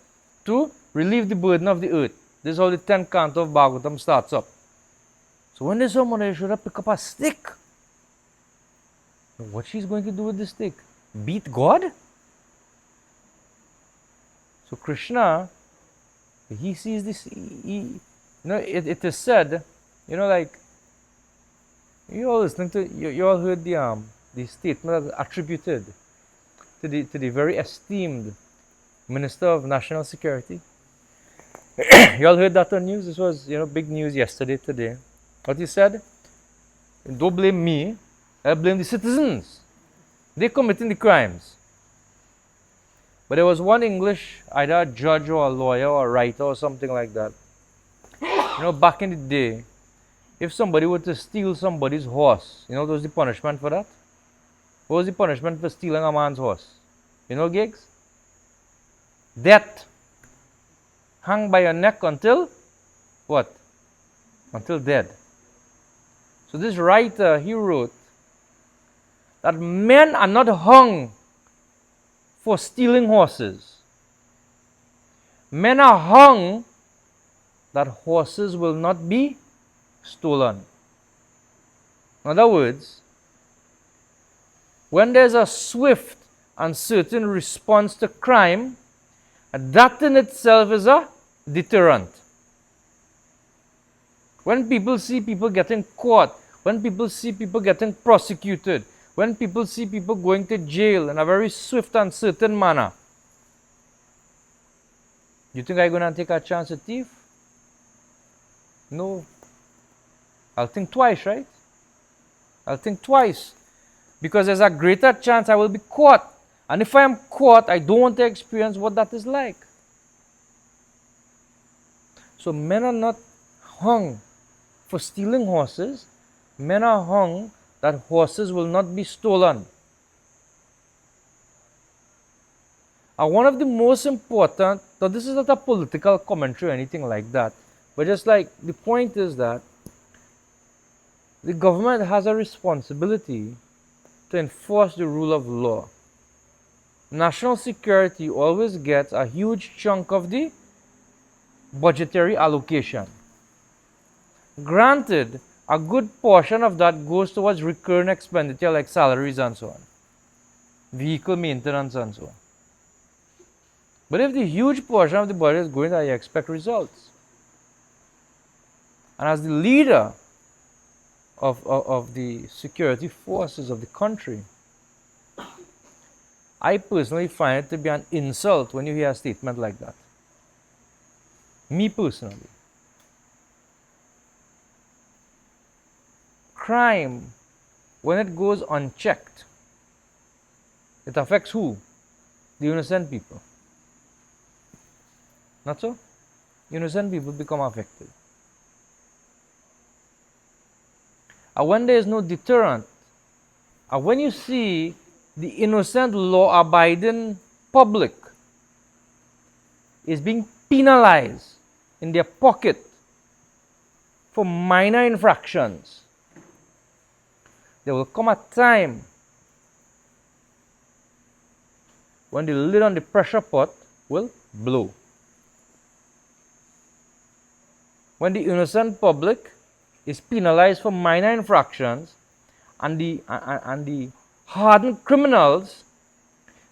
to relieve the burden of the earth. This is how the 10th canto of Bhagavatam starts up. So when they saw Mother Yashoda pick up a stick, what she's going to do with the stick? Beat God? So Krishna, he sees this, it is said, like, you all listening to, you all heard the statement attributed to the very esteemed Minister of National Security. You all heard that on news? This was, big news yesterday, today. What he said? Don't blame me, I blame the citizens. They're committing the crimes. But there was one English, either a judge or a lawyer or a writer or something like that. Back in the day, if somebody were to steal somebody's horse, what was the punishment for that? What was the punishment for stealing a man's horse? Gigs? Death. Hang by your neck until what? Until dead. So this writer, he wrote that men are not hung for stealing horses. Men are hung that horses will not be stolen. In other words, when there's a swift and certain response to crime, that in itself is a deterrent. When people see people getting caught, when people see people getting prosecuted, when people see people going to jail in a very swift and certain manner, you think I'm going to take a chance at thief? No. I'll think twice, right? I'll think twice. Because there's a greater chance I will be caught And if I am caught, I don't want to experience what that is like. So men are not hung for stealing horses. Men are hung that horses will not be stolen. And one of the most important, now this is not a political commentary or anything like that, but just like the point is that the government has a responsibility to enforce the rule of law. National security always gets a huge chunk of the budgetary allocation. Granted, a good portion of that goes towards recurrent expenditure like salaries and so on, vehicle maintenance and so on. But if the huge portion of the budget is going there, you expect results. And as the leader of the security forces of the country, I personally find it to be an insult when you hear a statement like that. Me personally. Crime, when it goes unchecked, it affects who? The innocent people. Not so? Innocent people become affected. And when there is no deterrent, and when you see the innocent law-abiding public is being penalized in their pocket for minor infractions, there will come a time when the lid on the pressure pot will blow. When the innocent public is penalized for minor infractions and the hardened criminals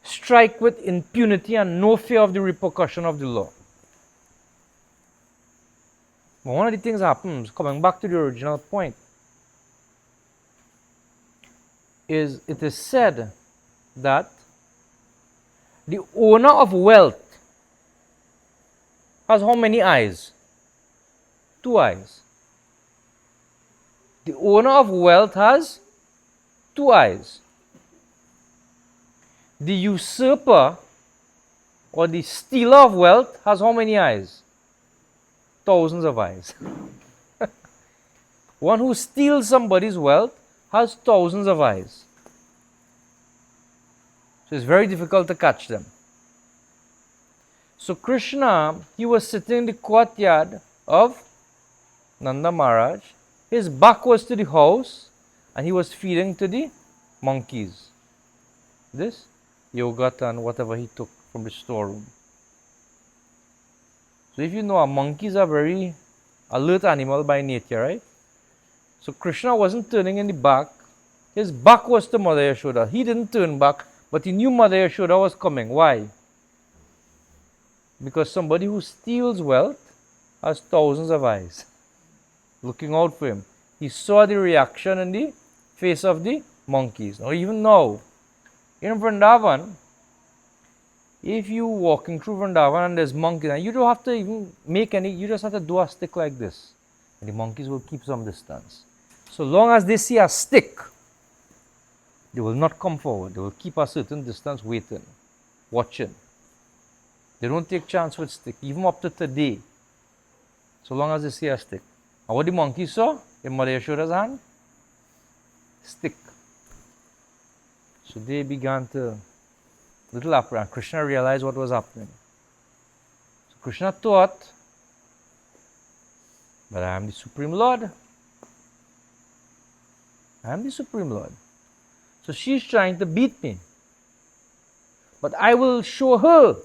strike with impunity and no fear of the repercussion of the law. But one of the things happens, coming back to the original point, is it is said that the owner of wealth has how many eyes? 2 eyes. The owner of wealth has 2 eyes. The usurper or the stealer of wealth has how many eyes? Thousands of eyes. One who steals somebody's wealth has thousands of eyes. So it's very difficult to catch them. So Krsna, he was sitting in the courtyard of Nanda Maharaj. His back was to the house and he was feeding to the monkeys. This yogurt and whatever he took from the storeroom. So if you know, monkeys are very alert animal by nature, right? So Krsna wasn't turning in the back. His back was to Mother Yashoda. He didn't turn back, but he knew Mother Yashoda was coming. Why? Because somebody who steals wealth has thousands of eyes looking out for him. He saw the reaction in the face of the monkeys. Now, even now, in Vrindavan, if you walking through Vrindavan and there's monkeys, and you don't have to even make any, you just have to do a stick like this. And the monkeys will keep some distance. So long as they see a stick, they will not come forward. They will keep a certain distance waiting, watching. They don't take chance with stick, even up to today. So long as they see a stick. And what the monkey saw in Mother Yashoda's hand? Stick. So they began to little apprehension. Krsna realized what was happening. So Krsna thought, but I am the Supreme Lord. I am the Supreme Lord. So she's trying to beat me. But I will show her.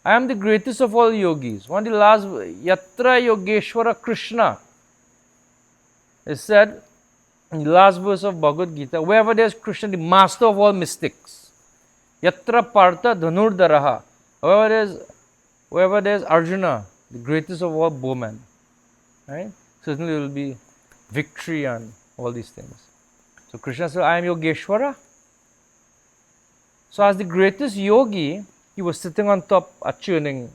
I am the greatest of all yogis. One of the last, Yatra Yogeshwara Krsna, is said in the last verse of Bhagavad Gita, wherever there is Krishna, the master of all mystics. Yatra Partha Dhanurdaraha. Wherever there is Arjuna, the greatest of all bowmen. Right? Certainly there will be victory and all these things. So Krishna said, I am Yogeshwara. So as the greatest yogi, he was sitting on top a churning,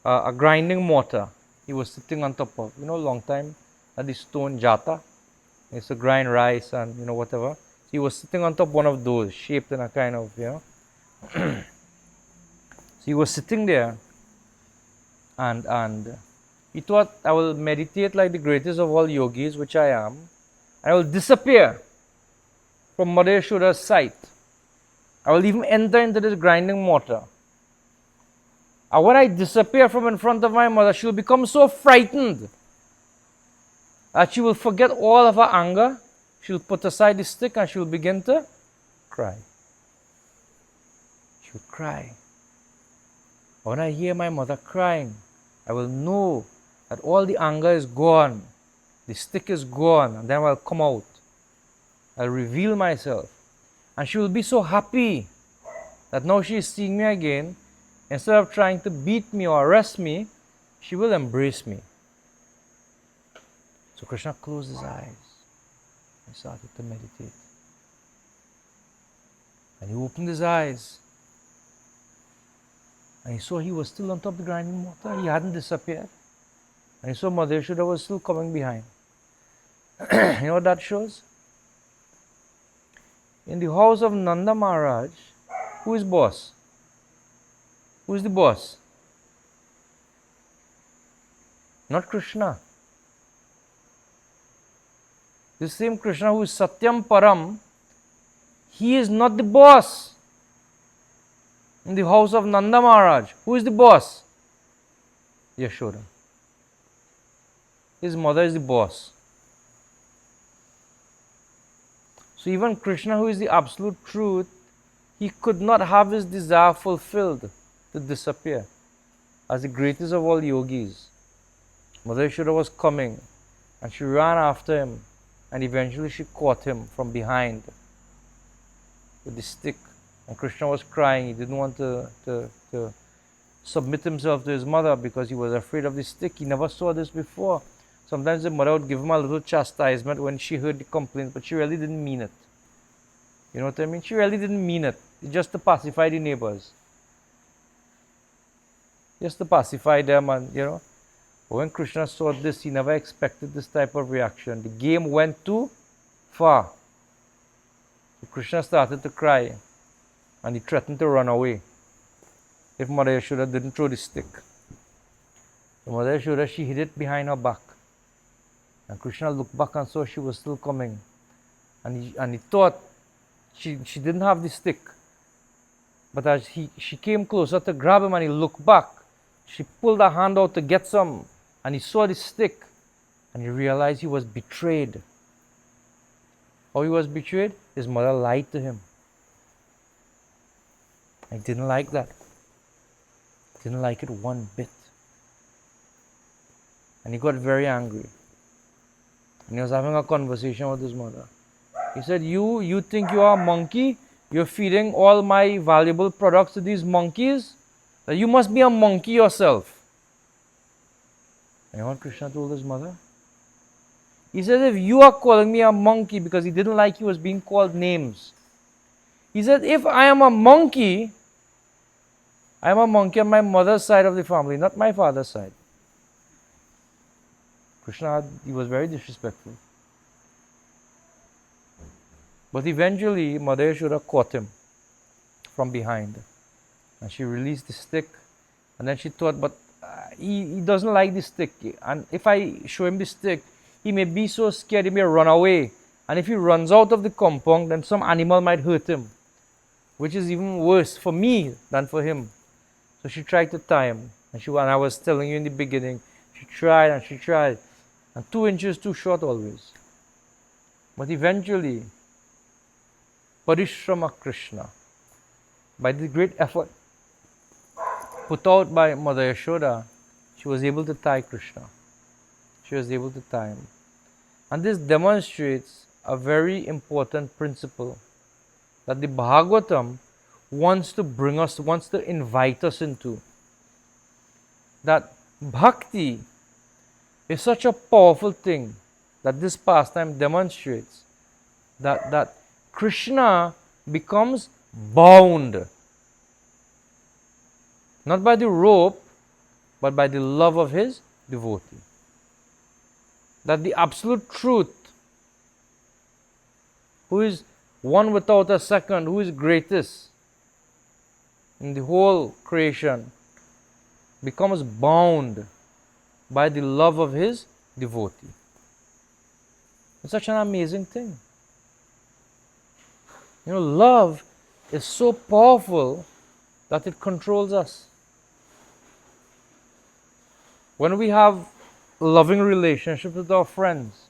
a grinding mortar. He was sitting on top of, long time, at the stone jata. He used to grind rice and, whatever. He was sitting on top of one of those, shaped in a kind of, So he was sitting there, and he thought, I will meditate like the greatest of all yogis, which I am. I will disappear from Mother Yashoda's sight. I will even enter into this grinding mortar. And when I disappear from in front of my mother, she will become so frightened that she will forget all of her anger. She will put aside the stick and she will begin to cry. She will cry. When I hear my mother crying, I will know that all the anger is gone. The stick is gone, and then I'll come out. I'll reveal myself. And she will be so happy that now she is seeing me again. Instead of trying to beat me or arrest me, she will embrace me. So Krishna closed his eyes and started to meditate. And he opened his eyes. And he saw he was still on top of the grinding mortar. He hadn't disappeared. And he saw Mother Yashoda was still coming behind. You know what that shows? In the house of Nanda Maharaj, who is boss? Who is the boss? Not Krishna. The same Krishna who is Satyam Param, he is not the boss. In the house of Nanda Maharaj, who is the boss? Yashoda. His mother is the boss. So even Krishna, who is the absolute truth, he could not have his desire fulfilled to disappear as the greatest of all yogis. Mother Yashoda was coming and she ran after him, and eventually she caught him from behind with the stick. And Krishna was crying. He didn't want to submit himself to his mother because he was afraid of the stick. He never saw this before. Sometimes the mother would give him a little chastisement when she heard the complaint, but she really didn't mean it. You know what I mean? She really didn't mean it. Just to pacify the neighbors. Just to pacify them, and when Krishna saw this, he never expected this type of reaction. The game went too far. So Krishna started to cry, and he threatened to run away if Mother Yashoda didn't throw the stick. So Mother Yashoda, she hid it behind her back. And Krishna looked back and saw she was still coming. And he thought she didn't have the stick. But as she came closer to grab him and he looked back, she pulled her hand out to get some. And he saw the stick. And he realized he was betrayed. How he was betrayed? His mother lied to him. I didn't like that. Didn't like it one bit. And he got very angry. And he was having a conversation with his mother. He said, you think you are a monkey? You're feeding all my valuable products to these monkeys? That you must be a monkey yourself. And you know what Krishna told his mother? He said, if you are calling me a monkey, because he didn't like he was being called names. He said, if I am a monkey on my mother's side of the family, not my father's side. Krishna, he was very disrespectful. But eventually, Mother Yashoda caught him from behind. And she released the stick. And then she thought, but he doesn't like the stick. And if I show him the stick, he may be so scared he may run away. And if he runs out of the compound, then some animal might hurt him. Which is even worse for me than for him. So she tried to tie him. And I was telling you in the beginning, she tried and she tried. And 2 inches too short always. But eventually, Parishrama Krishna, by the great effort put out by Mother Yashoda, she was able to tie Krishna. She was able to tie him. And this demonstrates a very important principle that the Bhagavatam wants to invite us into. That bhakti is such a powerful thing that this pastime demonstrates that Krishna becomes bound, not by the rope, but by the love of his devotee. That the absolute truth, who is one without a second, who is greatest in the whole creation, becomes bound by the love of his devotee. It's such an amazing thing. Love is so powerful that it controls us. When we have loving relationships with our friends,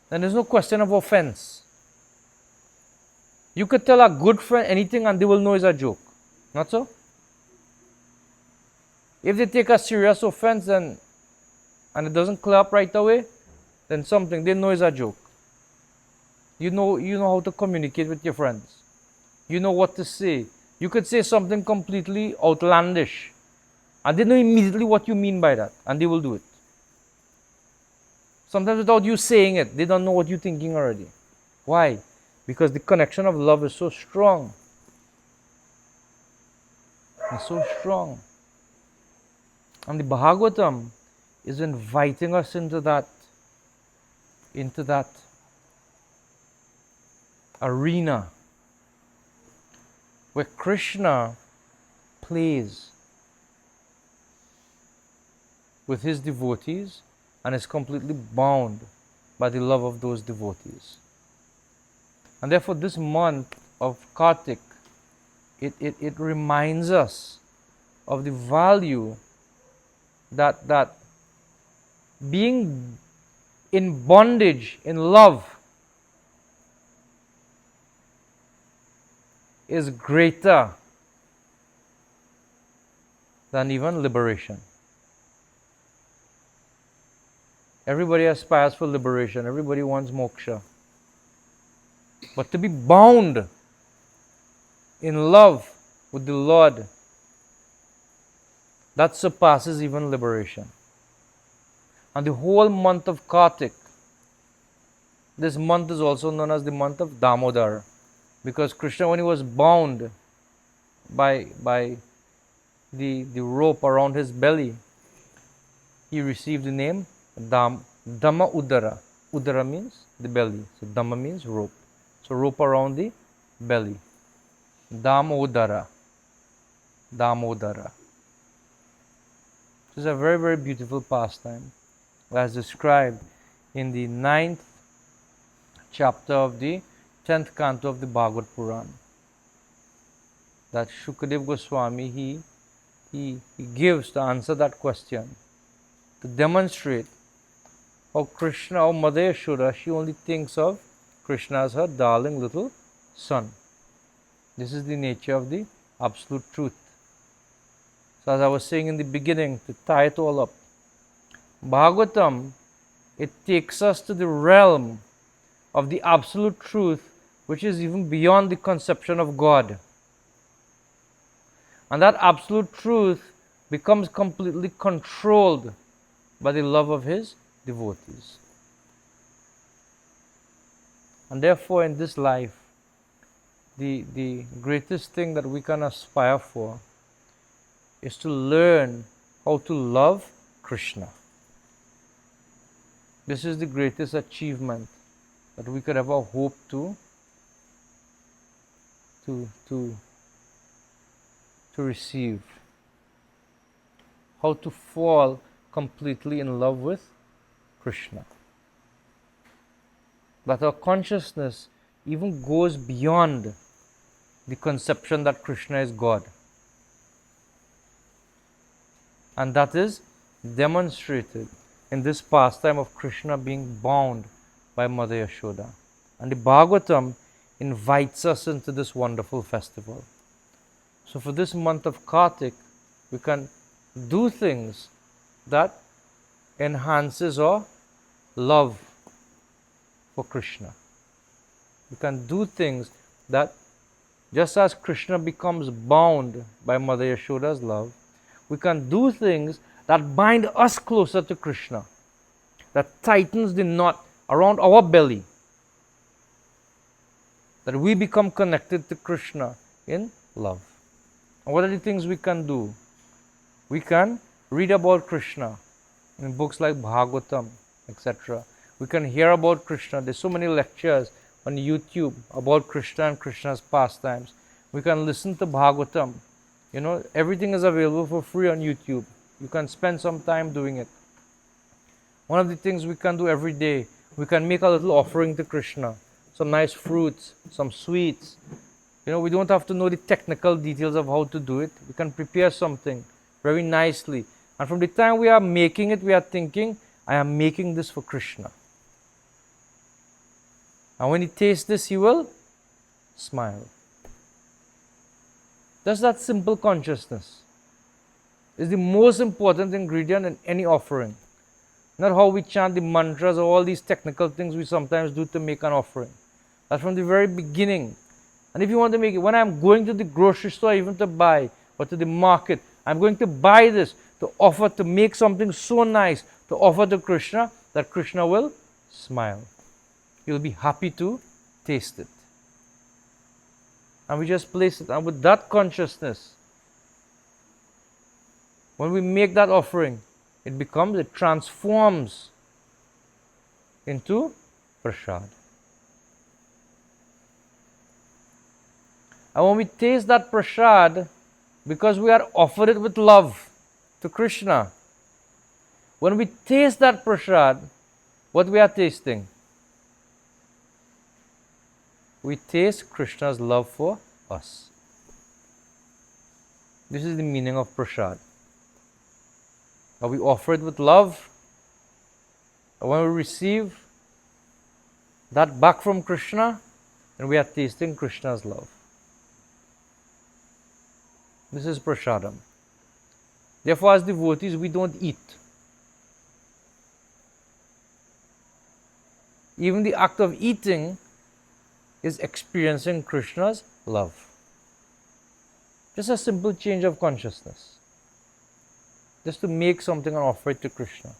then there's no question of offense. You could tell a good friend anything and they will know it's a joke. Not so? If they take a serious offense and it doesn't clear up right away, then something they know is a joke. You know how to communicate with your friends. You know what to say. You could say something completely outlandish, and they know immediately what you mean by that, and they will do it. Sometimes without you saying it, they don't know what you're thinking already. Why? Because the connection of love is so strong. It's so strong. And the Bhagavatam is inviting us into that arena where Krishna plays with his devotees and is completely bound by the love of those devotees. And therefore this month of Kartik, it reminds us of the value that being in bondage, in love, is greater than even liberation. Everybody aspires for liberation. Everybody wants moksha. But to be bound in love with the Lord, that surpasses even liberation. And the whole month of Kartik, this month is also known as the month of Damodara, because Krishna, when he was bound by the rope around his belly, he received the name Damodara. Udara means the belly, so Dhamma means rope. So rope around the belly. Damodara. Damodara. This is a very, very beautiful pastime, as described in the 9th chapter of the 10th canto of the Bhagavad Puran. That Shukadeva Goswami, he gives to answer that question, to demonstrate how Krishna, how Mother Yashoda, she only thinks of Krishna as her darling little son. This is the nature of the absolute truth. So as I was saying in the beginning, to tie it all up, Bhagavatam, it takes us to the realm of the absolute truth, which is even beyond the conception of God. And that absolute truth becomes completely controlled by the love of his devotees. And therefore in this life, the greatest thing that we can aspire for is to learn how to love Krishna. This is the greatest achievement that we could ever hope to receive. How to fall completely in love with Krishna. That our consciousness even goes beyond the conception that Krishna is God. And that is demonstrated in this pastime of Krishna being bound by Mother Yashoda. And the Bhagavatam invites us into this wonderful festival. So for this month of Kartik, we can do things that enhances our love for Krishna. We can do things that, just as Krishna becomes bound by Mother Yashoda's love, we can do things that bind us closer to Krishna, that tightens the knot around our belly, that we become connected to Krishna in love. And what are the things we can do? We can read about Krishna in books like Bhagavatam, etc. We can hear about Krishna. There's so many lectures on YouTube about Krishna and Krishna's pastimes. We can listen to Bhagavatam. Everything is available for free on YouTube. You can spend some time doing it. One of the things we can do every day, we can make a little offering to Krishna. Some nice fruits, some sweets. We don't have to know the technical details of how to do it. We can prepare something very nicely. And from the time we are making it, we are thinking, I am making this for Krishna. And when he tastes this, he will smile. Just that simple consciousness is the most important ingredient in any offering. Not how we chant the mantras or all these technical things we sometimes do to make an offering. That's from the very beginning. And if you want to make it, when I'm going to the grocery store even to buy, or to the market, I'm going to buy this to offer, to make something so nice to offer to Krishna that Krishna will smile. He'll be happy to taste it. And we just place it. And with that consciousness, when we make that offering, it transforms into prasad. And when we taste that prasad, because we are offered it with love to Krishna, when we taste that prasad, what we are tasting? We taste Krishna's love for us. This is the meaning of prasad. We offer it with love. And when we receive that back from Krishna, then we are tasting Krishna's love. This is prasadam. Therefore, as devotees, we don't eat. Even the act of eating is experiencing Krishna's love. Just a simple change of consciousness. Just to make something and offer it to Krishna.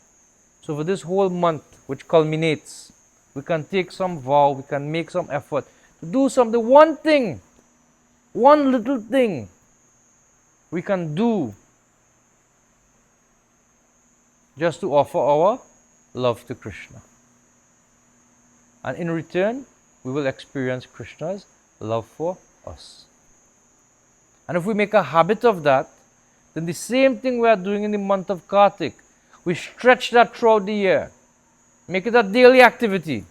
So for this whole month, which culminates, we can take some vow, we can make some effort to do something, one thing, one little thing we can do just to offer our love to Krishna. And in return, we will experience Krishna's love for us. And if we make a habit of that, then the same thing we are doing in the month of Kartik, we stretch that throughout the year. Make it a daily activity.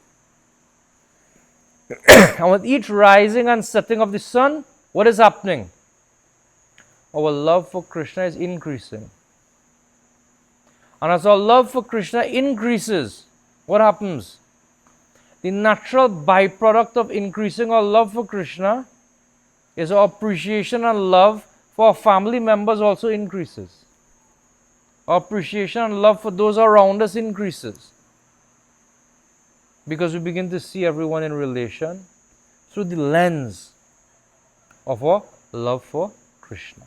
And with each rising and setting of the sun, what is happening? Our love for Krishna is increasing. And as our love for Krishna increases, what happens? The natural byproduct of increasing our love for Krishna is our appreciation and love for our family members also increases. Our appreciation and love for those around us increases. Because we begin to see everyone in relation through the lens of our love for Krishna.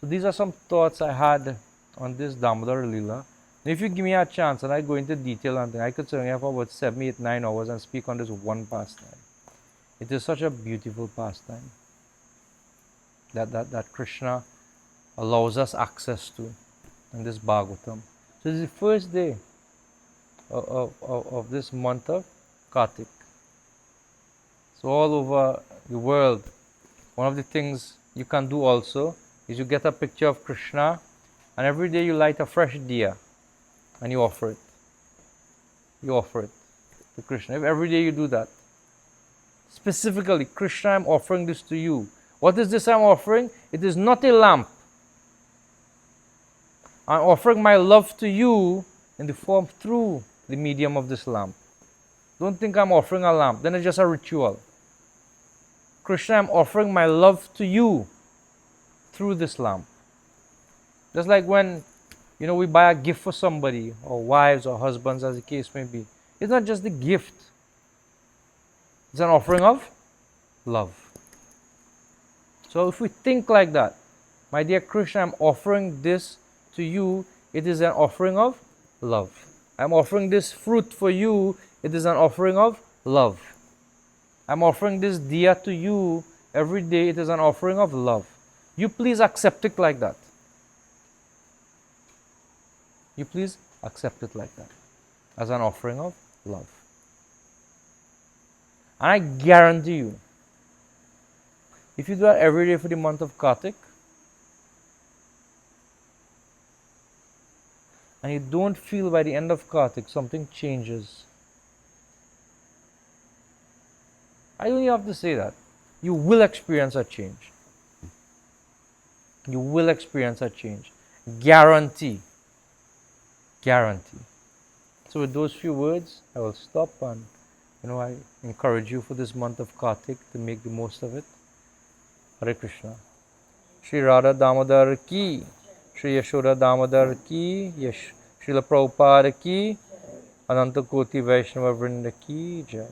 So these are some thoughts I had on this Damodara Lila. If you give me a chance and I go into detail on things, I could certainly have about 7, 8, 9 hours and speak on this one pastime. It is such a beautiful pastime that Krishna allows us access to in this Bhagavatam. So this is the first day of this month of Kartik. So all over the world, one of the things you can do also is you get a picture of Krishna and every day you light a fresh diya and you offer it. You offer it to Krishna. If every day you do that, specifically, Krishna, I'm offering this to you. What is this I'm offering? It is not a lamp. I'm offering my love to you in the form through the medium of this lamp. Don't think I'm offering a lamp, then it's just a ritual. Krishna, I'm offering my love to you through this lamp. Just like when we buy a gift for somebody, or wives or husbands as the case may be. It's not just the gift. It's an offering of love. So if we think like that, my dear Krishna, I'm offering this to you, it is an offering of love. I'm offering this fruit for you, it is an offering of love. I'm offering this diya to you every day, it is an offering of love. You please accept it like that. You please accept it like that, as an offering of love. And I guarantee you, if you do that every day for the month of Kartik, and you don't feel by the end of Kartik something changes, I don't even have to say that. You will experience a change. You will experience a change. Guarantee. Guarantee. So with those few words, I will stop, and I encourage you for this month of Kartik to make the most of it. Hare Krishna. Shri Radha Damodar ki, Shri Yashoda Damodar ki, Srila Prabhupada ki, Ananta Koti Vaishnava Vrinda ki Jai.